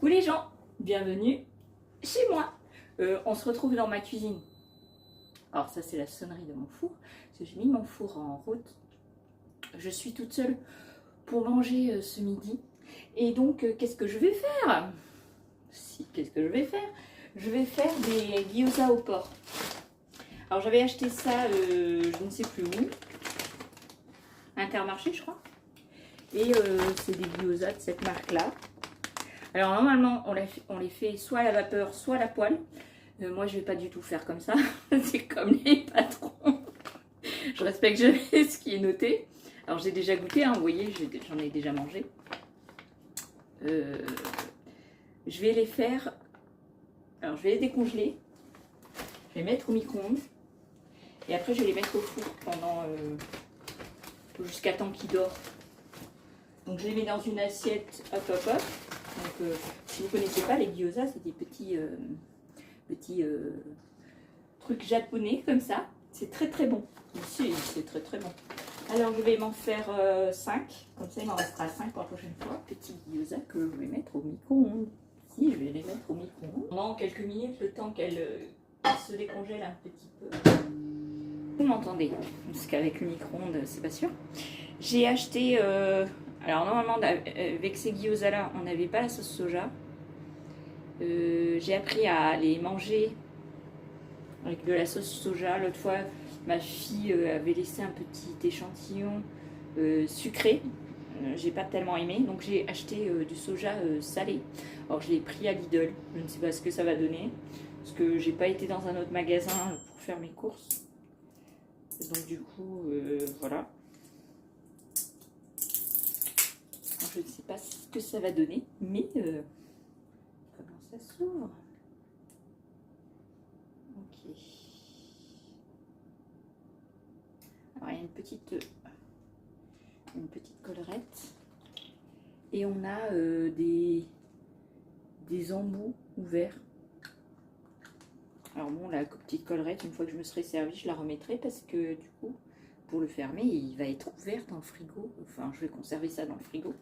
Coucou les gens, bienvenue chez moi. On se retrouve dans ma cuisine. Alors ça c'est la sonnerie de mon four, parce que j'ai mis mon four en route. Je suis toute seule pour manger ce midi. Et donc qu'est-ce que je vais faire? Qu'est-ce que je vais faire? Je vais faire des gyoza au porc. Alors j'avais acheté ça, je ne sais plus où, Intermarché je crois. Et c'est des gyoza de cette marque-là. Alors normalement on les fait soit à la vapeur, soit à la poêle. Moi je vais pas du tout faire comme ça. C'est comme les patrons. Je respecte jamais ce qui est noté. Alors j'ai déjà goûté, hein, vous voyez, j'en ai déjà mangé. Je vais les faire. Alors je vais les décongeler. Je vais les mettre au micro-ondes. Et après je vais les mettre au four pendant jusqu'à temps qu'ils dorent. Donc je les mets dans une assiette, hop hop hop. Donc si vous ne connaissez pas, les gyoza, c'est des petits trucs japonais comme ça. C'est très très bon. Ici, c'est très très bon. Alors je vais m'en faire 5. Comme ça il m'en restera 5 pour la prochaine fois. Petits gyoza que je vais mettre au micro-ondes. Si, je vais les mettre au micro-ondes. Pendant quelques minutes, le temps qu'elles se décongèlent un petit peu. Vous m'entendez? Parce qu'avec le micro-ondes, c'est pas sûr. J'ai acheté... alors normalement, avec ces gyoza là, on n'avait pas la sauce soja. J'ai appris à les manger avec de la sauce soja. L'autre fois, ma fille avait laissé un petit échantillon sucré. J'ai pas tellement aimé, donc j'ai acheté du soja salé. Alors je l'ai pris à Lidl. Je ne sais pas ce que ça va donner, parce que j'ai pas été dans un autre magasin pour faire mes courses. Donc du coup, voilà. Je ne sais pas ce que ça va donner, mais comment ça s'ouvre? Ok. Alors il y a une petite collerette et on a des embouts ouverts. Alors bon, la petite collerette, une fois que je me serai servi, je la remettrai parce que du coup, pour le fermer, il va être ouvert dans le frigo. Enfin, je vais conserver ça dans le frigo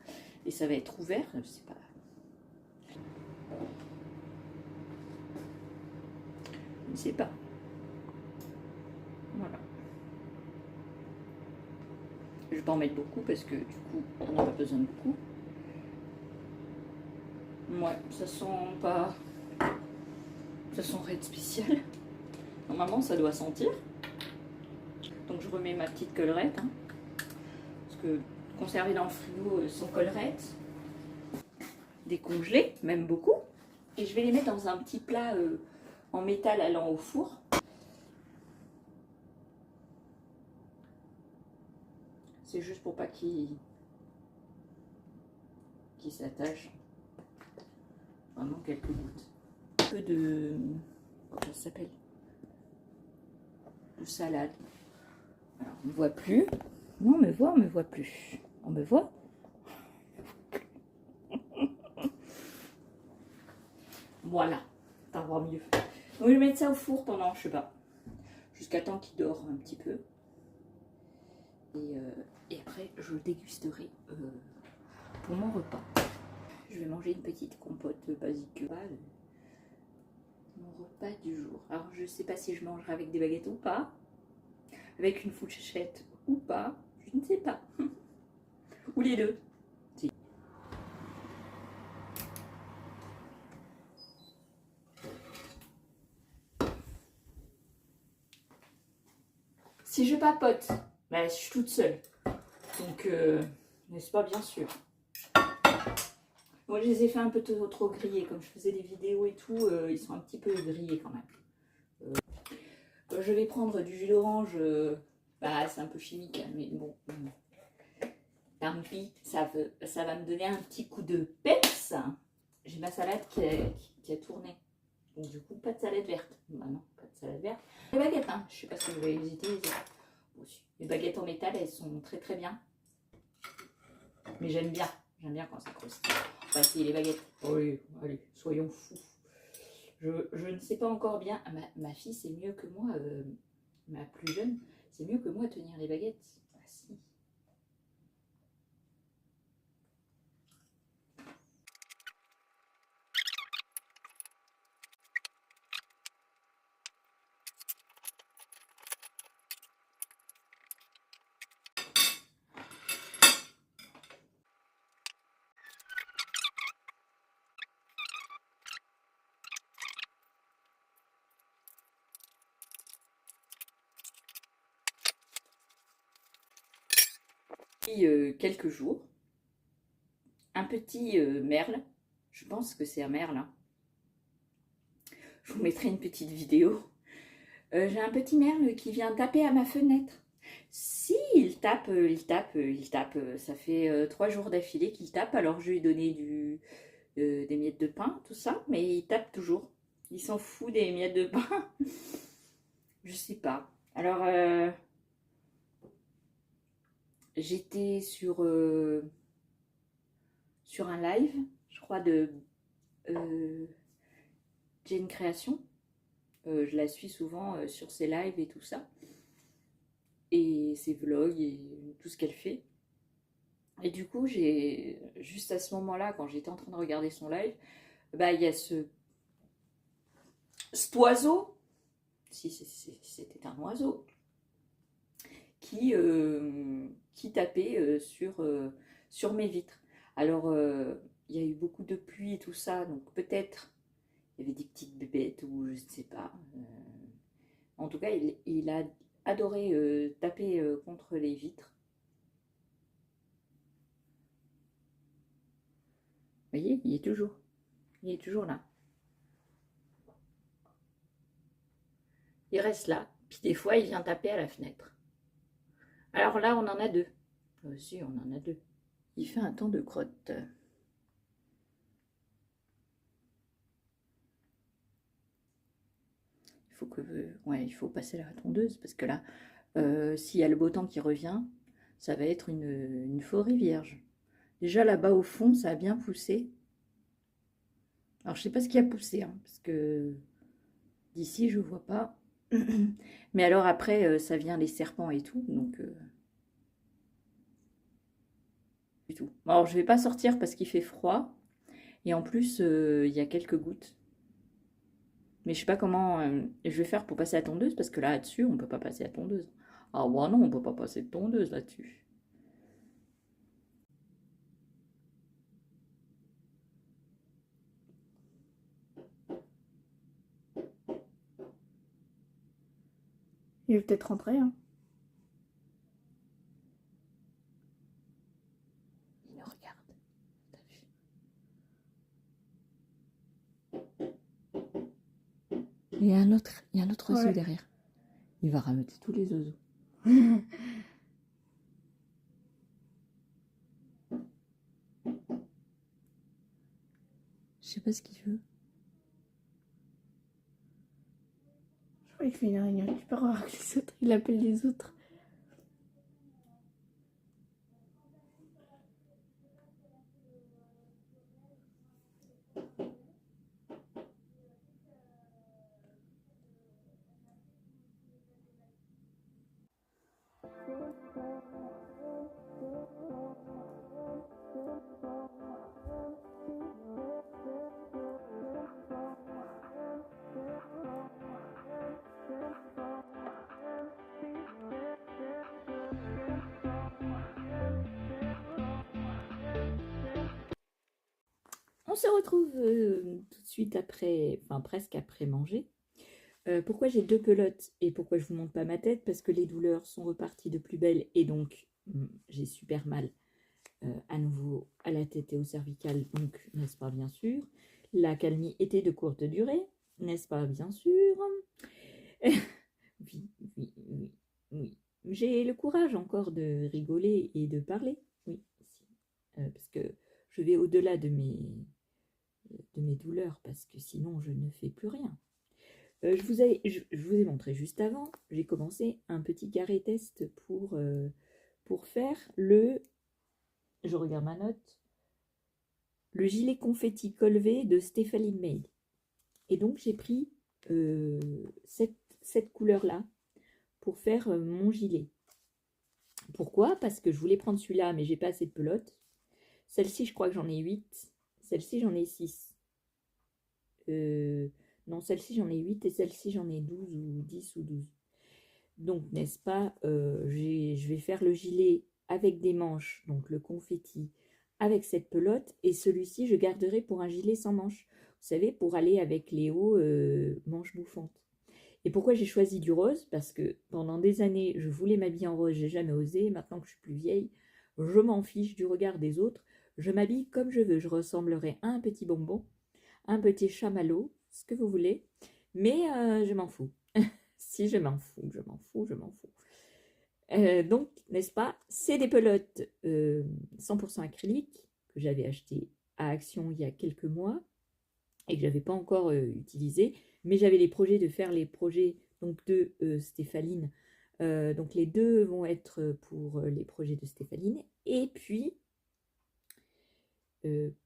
et ça va être ouvert. Je sais pas. Je ne sais pas. Voilà. Je vais pas en mettre beaucoup parce que du coup, on n'a pas besoin de beaucoup. Ouais, ça sent pas. Ça sent rien de spécial. Normalement, ça doit sentir. Donc je remets ma petite collerette, hein, parce que conserver dans le frigo sans collerette, décongelé, même beaucoup. Et je vais les mettre dans un petit plat en métal allant au four. C'est juste pour pas qu'il s'attache. Vraiment quelques gouttes. Un peu de... comment ça s'appelle? De salade. Alors on ne voit plus. Non, on me voit plus. On me voit? Voilà, ça va mieux. Donc je vais mettre ça au four pendant, je sais pas, jusqu'à temps qu'il dort un petit peu. Et après, je le dégusterai pour mon repas. Je vais manger une petite compote basique. Mon repas du jour. Alors, je sais pas si je mangerai avec des baguettes ou pas. Avec une fourchette ou pas. Je ne sais pas. Ou les deux. Si je papote, bah, je suis toute seule. Donc, n'est-ce pas, bien sûr. Moi, je les ai fait un peu trop grillés. Comme je faisais des vidéos et tout, ils sont un petit peu grillés quand même. Je vais prendre du jus d'orange. Bah, c'est un peu chimique, hein, mais bon. Tant pis, ça va me donner un petit coup de peps. J'ai ma salade qui a tourné. Donc, du coup, pas de salade verte. Bah non, pas de salade verte. Les baguettes, hein. Je sais pas si vous voulez les utiliser. Les baguettes en métal, elles sont très très bien. Mais j'aime bien. J'aime bien quand ça croustille. On va essayer les baguettes. Allez, allez, soyons fous. Je ne sais pas encore bien. Ma fille, c'est mieux que moi. Ma plus jeune, c'est mieux que moi tenir les baguettes. Ah si. quelques jours, un petit merle, je pense que c'est un merle, hein. Je vous mettrai une petite vidéo. J'ai un petit merle qui vient taper à ma fenêtre. Si, il tape, ça fait 3 jours d'affilée qu'il tape, alors je lui ai donné des miettes de pain, tout ça, mais il tape toujours. Il s'en fout des miettes de pain. Je sais pas. Alors, j'étais sur un live, je crois, de Jane Création. Je la suis souvent sur ses lives et tout ça. Et ses vlogs et tout ce qu'elle fait. Et du coup, juste à ce moment-là, quand j'étais en train de regarder son live, bah, il y a cet oiseau, si c'était un oiseau, qui tapait sur mes vitres. Alors, il y a eu beaucoup de pluie et tout ça, donc peut-être il y avait des petites bébêtes ou je ne sais pas. En tout cas, il a adoré taper contre les vitres. Vous voyez, il est toujours là. Il reste là, puis des fois il vient taper à la fenêtre. Alors là, on en a deux. Si, on en a deux. Il fait un temps de crotte. Il faut passer la tondeuse parce que là, s'il y a le beau temps qui revient, ça va être une forêt vierge. Déjà là-bas au fond, ça a bien poussé. Alors je sais pas ce qui a poussé, hein, parce que d'ici je vois pas. Mais alors après, ça vient les serpents et tout, donc du tout. Alors je vais pas sortir parce qu'il fait froid et en plus il y a quelques gouttes. Mais je sais pas comment je vais faire pour passer la tondeuse parce que là-dessus on peut pas passer la tondeuse. Ah bah non, on peut pas passer de tondeuse là-dessus. Il va peut-être rentrer, hein. Il nous regarde. T'as vu? Il y a un autre oiseau derrière. Il va rameuter tous les oiseaux. Je sais pas ce qu'il veut. Je crois qu'il fait une réunion. Tu peux voir que les autres, il appelle les autres. On se retrouve tout de suite après, enfin presque après manger. Pourquoi j'ai deux pelotes et pourquoi je vous montre pas ma tête? Parce que les douleurs sont reparties de plus belle et donc j'ai super mal à nouveau à la tête et au cervical, donc n'est-ce pas bien sûr. La calmie était de courte durée, n'est-ce pas bien sûr. Oui, oui, oui, oui. J'ai le courage encore de rigoler et de parler, oui, si. Parce que je vais au-delà de mes douleurs, parce que sinon je ne fais plus rien. Je vous ai montré juste avant, j'ai commencé un petit carré test pour faire je regarde ma note, le gilet confetti Colvé de Stephanie Mead. Et donc j'ai pris cette couleur-là pour faire mon gilet. Pourquoi? Parce que je voulais prendre celui-là, mais j'ai pas assez de pelote. Celle-ci, je crois que j'en ai 8. Celle-ci, j'en ai 6. Non, celle-ci, j'en ai 8 et celle-ci, j'en ai 12 ou 10 ou 12. Donc, n'est-ce pas, je vais faire le gilet avec des manches, donc le confetti, avec cette pelote. Et celui-ci, je garderai pour un gilet sans manches. Vous savez, pour aller avec les hauts manches bouffantes. Et pourquoi j'ai choisi du rose? Parce que pendant des années, je voulais m'habiller en rose, j'ai jamais osé. Maintenant que je suis plus vieille, je m'en fiche du regard des autres, je m'habille comme je veux, je ressemblerai à un petit bonbon, un petit chamallow, ce que vous voulez, mais je m'en fous. Si je m'en fous, je m'en fous, je m'en fous. Donc, n'est-ce pas, c'est des pelotes 100% acryliques que j'avais achetées à Action il y a quelques mois et que je n'avais pas encore utilisé, mais j'avais les projets de faire les projets donc, de Stéphaline. Donc les deux vont être pour les projets de Stéphaline. Et puis,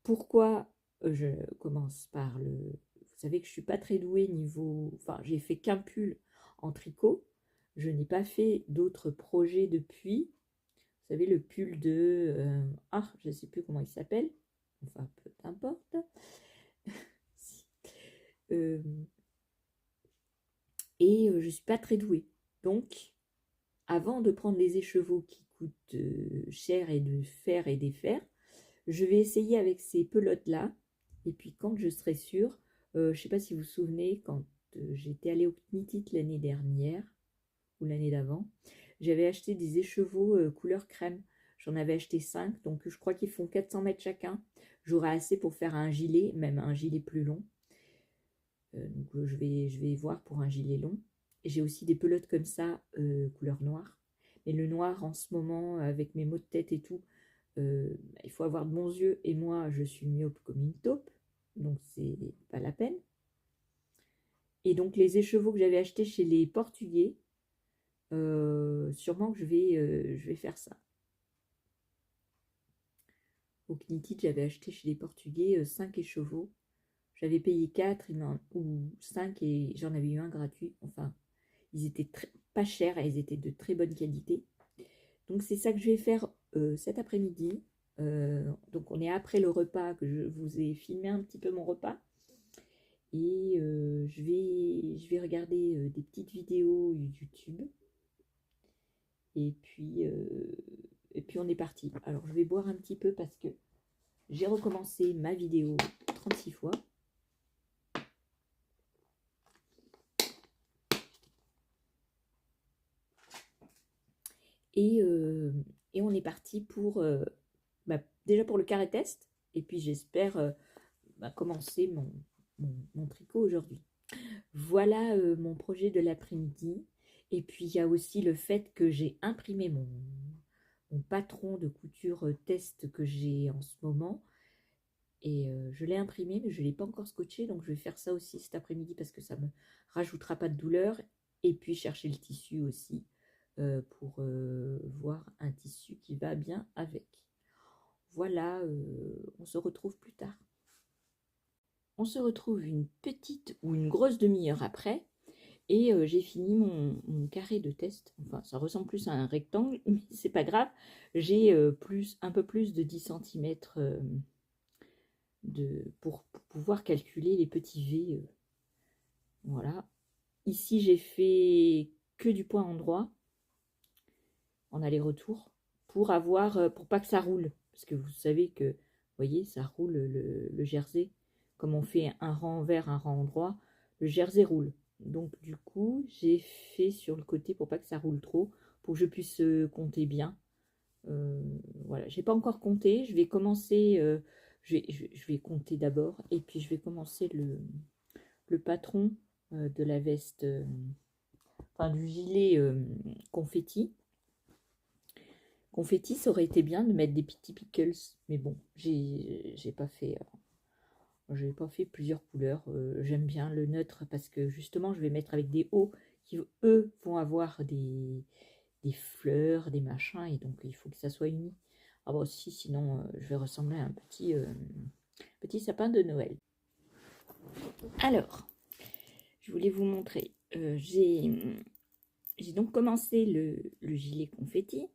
pourquoi je commence par le... Vous savez que je ne suis pas très douée niveau... Enfin, j'ai fait qu'un pull en tricot. Je n'ai pas fait d'autres projets depuis. Vous savez, le pull de... je ne sais plus comment il s'appelle. Enfin, peu importe. Et je ne suis pas très douée. Donc, avant de prendre les écheveaux qui coûtent cher et de faire et défaire, je vais essayer avec ces pelotes-là. Et puis, quand je serai sûre, je ne sais pas si vous vous souvenez, quand j'étais allée au Knitit l'année dernière, ou l'année d'avant, j'avais acheté des écheveaux couleur crème. J'en avais acheté 5, donc je crois qu'ils font 400 mètres chacun. J'aurai assez pour faire un gilet, même un gilet plus long. Donc je vais voir pour un gilet long. J'ai aussi des pelotes comme ça, couleur noire. Mais le noir en ce moment, avec mes maux de tête et tout, il faut avoir de bons yeux. Et moi, je suis myope comme une taupe, donc c'est pas la peine. Et donc les écheveaux que j'avais achetés chez les Portugais, sûrement que je vais faire ça. Au Knitit, j'avais acheté chez les Portugais 5 écheveaux. J'avais payé 4 ou 5 et j'en avais eu un gratuit. Enfin, ils étaient pas chers et ils étaient de très bonne qualité. Donc c'est ça que je vais faire cet après-midi. Donc on est après le repas, que je vous ai filmé un petit peu mon repas. Et je vais regarder des petites vidéos YouTube. Et puis on est parti. Alors je vais boire un petit peu parce que j'ai recommencé ma vidéo 36 fois. Et on est parti pour déjà pour le carré test. Et puis j'espère commencer mon tricot aujourd'hui. Voilà mon projet de l'après-midi. Et puis il y a aussi le fait que j'ai imprimé mon patron de couture test que j'ai en ce moment. Et je l'ai imprimé, mais je ne l'ai pas encore scotché. Donc je vais faire ça aussi cet après-midi parce que ça ne me rajoutera pas de douleur. Et puis chercher le tissu aussi pour voir un tissu qui va bien avec. Voilà, on se retrouve plus tard. On se retrouve une petite ou une grosse demi-heure après. Et j'ai fini mon carré de test. Enfin, ça ressemble plus à un rectangle, mais c'est pas grave. J'ai un peu plus de 10 cm pour pouvoir calculer les petits V. Voilà. Ici, j'ai fait que du point endroit en aller-retour pour pas que ça roule. Parce que vous savez que, vous voyez, ça roule le jersey. Comme on fait un rang envers, un rang endroit, le jersey roule. Donc du coup, j'ai fait sur le côté pour pas que ça roule trop, pour que je puisse compter bien. Voilà, j'ai pas encore compté. Je vais commencer, je vais compter d'abord, et puis je vais commencer le patron de la veste, enfin du gilet confetti. Confetti, ça aurait été bien de mettre des petits pickles, mais bon, j'ai pas fait. Je n'ai pas fait plusieurs couleurs. J'aime bien le neutre parce que justement, je vais mettre avec des hauts qui, eux, vont avoir des fleurs, des machins. Et donc, il faut que ça soit uni. Ah bah aussi, sinon, je vais ressembler à un petit sapin de Noël. Alors, je voulais vous montrer. J'ai donc commencé le gilet confetti.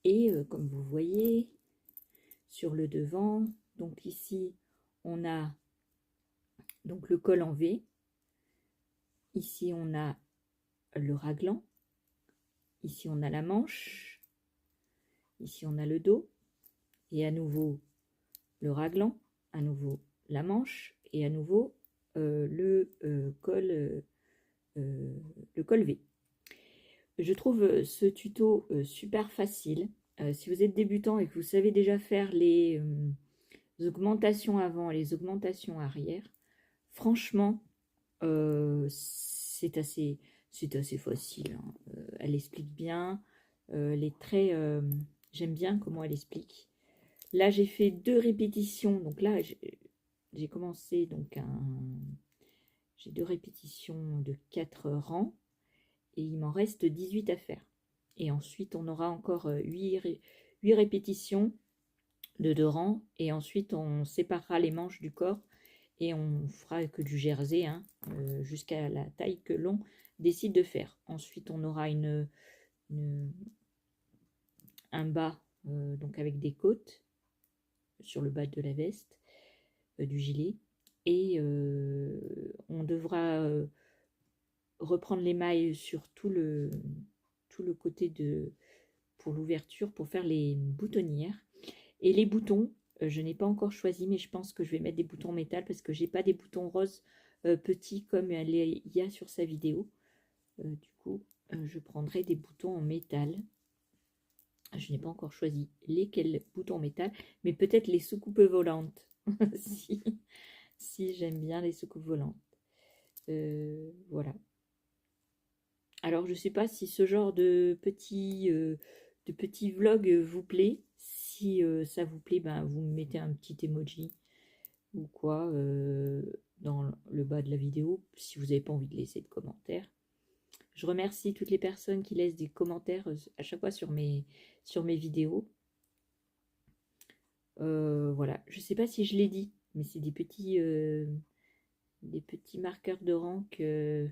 Et comme vous voyez, sur le devant, donc ici, on a donc le col en V. Ici, on a le raglan. Ici, on a la manche. Ici, on a le dos. Et à nouveau, le raglan. À nouveau, la manche. Et à nouveau, le col V. Je trouve ce tuto super facile. si vous êtes débutant et que vous savez déjà faire les augmentations avant et les augmentations arrière, franchement, c'est assez facile, hein. Elle explique bien. Les traits, j'aime bien comment elle explique. Là, j'ai fait 2 répétitions. Donc là, j'ai commencé donc j'ai 2 répétitions de 4 rangs. Et il m'en reste 18 à faire. Et ensuite, on aura encore 8 répétitions de 2 rangs. Et ensuite, on séparera les manches du corps. Et on fera que du jersey, hein, jusqu'à la taille que l'on décide de faire. Ensuite, on aura un bas, donc avec des côtes sur le bas de la veste, du gilet. Et on devra reprendre les mailles sur tout le côté pour l'ouverture, pour faire les boutonnières. Et les boutons, je n'ai pas encore choisi, mais je pense que je vais mettre des boutons en métal parce que j'ai pas des boutons roses petits comme il y a sur sa vidéo. Du coup, je prendrai des boutons en métal. Je n'ai pas encore choisi lesquels boutons en métal, mais peut-être les soucoupes volantes. si j'aime bien les soucoupes volantes. Voilà. Alors, je ne sais pas si ce genre de petit vlog vous plaît. Si ça vous plaît, ben, vous me mettez un petit emoji ou quoi dans le bas de la vidéo, si vous n'avez pas envie de laisser de commentaires. Je remercie toutes les personnes qui laissent des commentaires à chaque fois sur mes vidéos. Voilà, je ne sais pas si je l'ai dit, mais c'est des petits marqueurs de rang que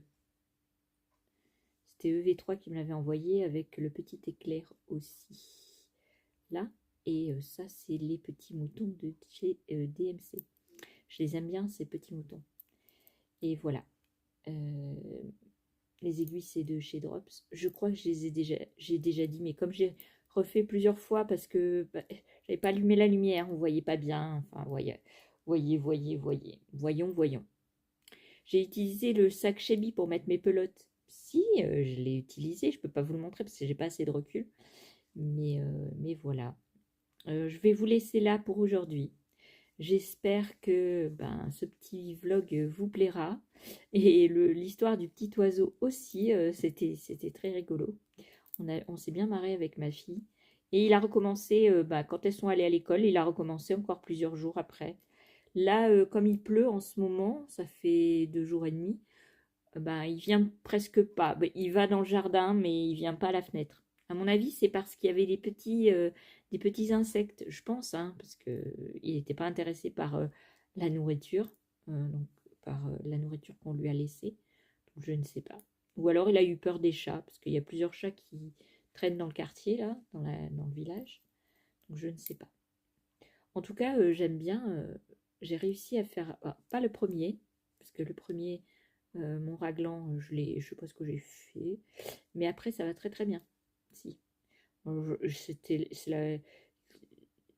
c'était EV3 qui me l'avait envoyé avec le petit éclair aussi. Là, et ça, c'est les petits moutons de chez DMC. Je les aime bien, ces petits moutons. Et voilà. Les aiguilles, c'est de chez Drops. Je crois que j'ai déjà dit, mais comme j'ai refait plusieurs fois parce que j'avais pas allumé la lumière, on voyait pas bien. Enfin, voyons. J'ai utilisé le sac Chebi pour mettre mes pelotes. Si, je l'ai utilisé, je peux pas vous le montrer parce que j'ai pas assez de recul. Mais voilà. Je vais vous laisser là pour aujourd'hui. J'espère que ce petit vlog vous plaira. Et l'histoire du petit oiseau aussi, c'était très rigolo. On s'est bien marré avec ma fille. Et il a recommencé, quand elles sont allées à l'école, il a recommencé encore plusieurs jours après. Là, comme il pleut en ce moment, ça fait 2 jours et demi, il vient presque pas. Il va dans le jardin, mais il vient pas à la fenêtre. À mon avis, c'est parce qu'il y avait des petits insectes, je pense, hein, parce qu'il n'était pas intéressé par la nourriture, donc par la nourriture qu'on lui a laissée. Donc, je ne sais pas. Ou alors il a eu peur des chats, parce qu'il y a plusieurs chats qui traînent dans le quartier, là, dans le village. Donc je ne sais pas. En tout cas, j'aime bien. J'ai réussi à faire, pas le premier, parce que le premier, mon raglan, je sais pas ce que j'ai fait, mais après ça va très très bien. Si.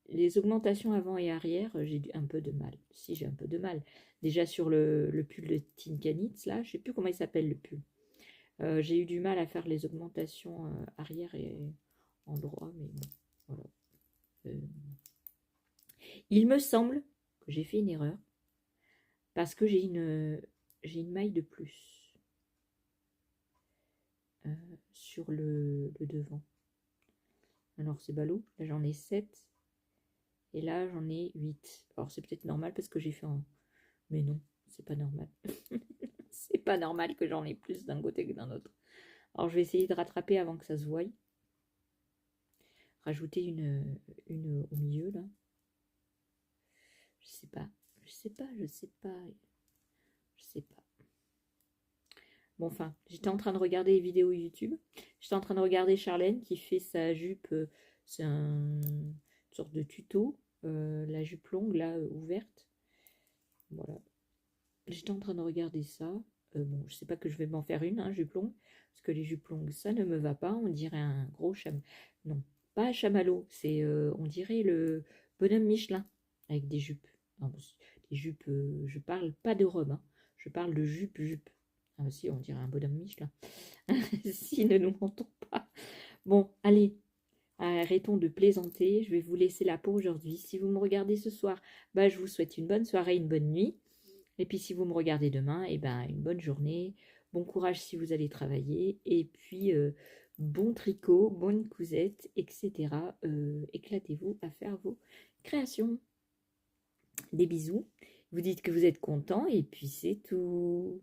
Les augmentations avant et arrière, j'ai un peu de mal. Si, j'ai un peu de mal. Déjà sur le pull de Tinkanitz, là, je sais plus comment il s'appelle le pull. J'ai eu du mal à faire les augmentations arrière et endroit, mais bon, voilà. Il me semble que j'ai fait une erreur parce que j'ai une maille de plus sur le devant. Alors c'est ballot, là j'en ai 7 et là j'en ai 8. Alors c'est peut-être normal parce que j'ai fait un... Mais non, c'est pas normal. C'est pas normal que j'en ai plus d'un côté que d'un autre. Alors je vais essayer de rattraper avant que ça se voie. Rajouter une au milieu là. Je sais pas. Bon, enfin, j'étais en train de regarder les vidéos YouTube. J'étais en train de regarder Charlène qui fait sa jupe. C'est une sorte de tuto. La jupe longue, là, ouverte. Voilà. J'étais en train de regarder ça. Bon, je sais pas que je vais m'en faire une, hein, jupe longue. Parce que les jupes longues, ça ne me va pas. On dirait un gros chameau. Non, pas un chamallow. C'est, on dirait le bonhomme Michelin. Avec des jupes. Non, des jupes, je parle pas de robe. Hein. Je parle de jupe. Ah aussi, on dirait un bonhomme Michelin. Si, ne nous mentons pas. Bon, allez, Arrêtons de plaisanter, je vais vous laisser là pour aujourd'hui. Si vous me regardez ce soir, bah, je vous souhaite une bonne soirée, une bonne nuit. Et puis si vous me regardez demain, eh ben, une bonne journée. Bon courage si vous allez travailler. Et puis bon tricot, bonne cousette, etc. Éclatez-vous à faire vos créations. Des bisous. Vous dites que vous êtes content et puis c'est tout.